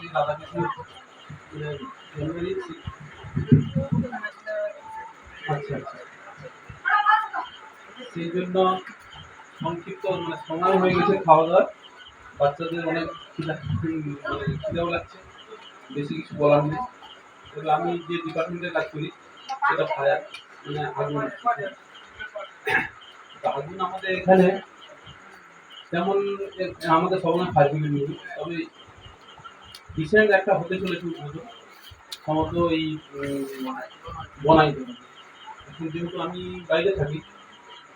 শ্রী রাধাকৃষ্ণ জন্ম নিয়েছি। আচ্ছা আচ্ছা, সেই জন্য সংক্ষিপ্ত মানে সময় হয়ে গেছে খাওয়া দাওয়ার। বাচ্চাদের অনেক খিদেও লাগছে, বেশি কিছু বলার নেই। তবে আমি যে ডিপার্টমেন্টে কাজ করি সেটা ফায়ার, মানে আগুন। আগুন আমাদের এখানে যেমন আমাদের সবসময় ফায়ার ব্রিগেড নিয়ে, তবে রিসেন্ট একটা হতে চলেছে উদ্বোধন সমগ্র এই বনাই। এখন যেহেতু আমি বাইরে থাকি,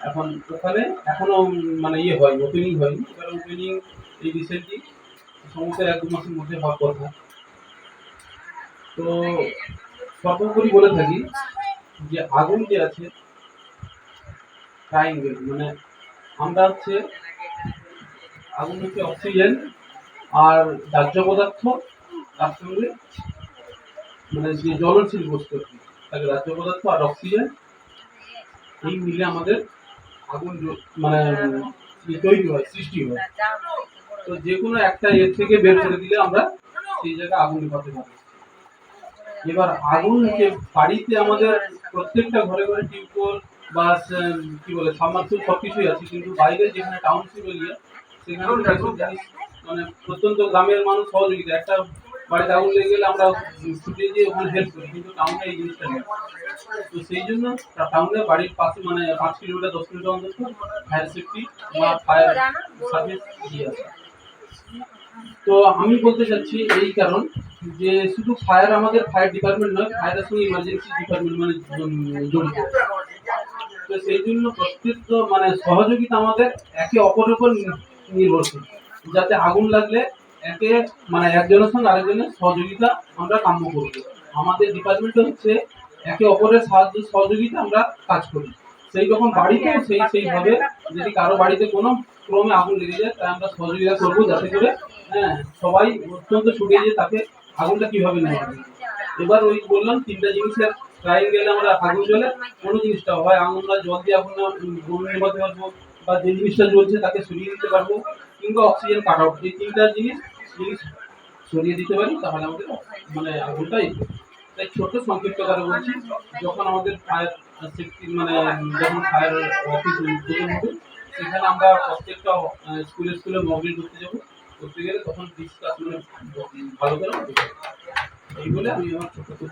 এখন ওখানে এখনো মানে ইয়ে হয়, ওপেনিং হয়নি। এবার ওপেনিং এই রিসেন্টলি সমস্ত 1-2 মাসের মধ্যে হওয়ার কথা। তো সর্বোপরি বলে থাকি যে আগুন যে আছে ট্রাইঙ্গেল, মানে আমরা হচ্ছে আগুন হচ্ছে অক্সিজেন আর দাহ্য পদার্থ, তার সঙ্গে মানে যে জ্বলনশীল বস্তু তাকে দাহ্য পদার্থ আর অক্সিজেন, এই মিলে আমাদের আগুন মানে তৈরি হয়, সৃষ্টি হয়। তো যে কোনো একটা এর থেকে বের করে দিলে আমরা সেই জায়গায় আগুন নিভাতে পারি। এবার আগুন যে বাড়িতে আমাদের প্রত্যেকটা ঘরে ঘরে টিউবওয়েল বা কি বলে সাবমার্সিবল সবকিছুই আছে, কিন্তু বাইরে যেখানে টাউনশিপ এরিয়া সেখানে মানে প্রত্যন্ত গ্রামের মানুষ সহযোগিতা, একটা বাড়িতে আগুন লেগে গেলে আমরা ছুটে গিয়ে ওখানে হেল্প করি, কিন্তু টাউনে এই জিনিসটা নেই। তো সেই জন্য টাউনে বাড়ির পাশে মানে 5 কিলোমিটার 10 কিলোমিটার অন্তত ফায়ার সেফটি বা ফায়ার সার্ভিস দিয়ে আছে। তো আমি বলতে চাচ্ছি এই কারণ যে শুধু ফায়ার আমাদের ফায়ার ডিপার্টমেন্ট নয়, ফায়ারের সঙ্গে ইমার্জেন্সি ডিপার্টমেন্ট মানে জড়িত। তো সেই জন্য প্রত্যেক মানে সহযোগিতা আমাদের একে অপরের উপর নির্ভরশীল, যাতে আগুন লাগলে একে মানে একজনের সঙ্গে আরেকজনের সহযোগিতা আমরা কাম্য করি। আমাদের ডিপার্টমেন্টে হচ্ছে একে অপরের সাহায্য সহযোগিতা আমরা কাজ করি। সেই রকম বাড়িতেও সেইভাবে যদি কারো বাড়িতে কোনো ক্রমে আগুন লেগে যায় তাই আমরা সহযোগিতা করবো, যাতে করে সবাই অত্যন্ত ছুটে যে তাকে আগুনটা কিভাবে নেওয়া যায়। এবার ওই বললাম 3টা জিনিসের ট্রায়াঙ্গেলে আমরা আগুন জ্বলে কোনো জিনিসটা হয় আমরা জল দিয়ে আগুন নেভাতে পারবো, বা যে জিনিসটা জ্বলছে তাকে সরিয়ে দিতে পারবো, কিংবা অক্সিজেন কাট আউট। এই 3টা জিনিস সরিয়ে দিতে পারি, তাহলে আমাদের মানে আগুনটাই। তাই ছোট সংক্ষিপ্ত করে বলছি, যখন আমাদের ফায়ার সেফটি মানে যখন ফায়ার অফিস উদ্বোধন হবে, সেখানে আমরা প্রত্যেকটা স্কুলে মকড্রিল করতে যাবো। করতে গেলে তখন ডিসকাস মানে ভালো করে এই বলে আমি আমার ছোট ছোট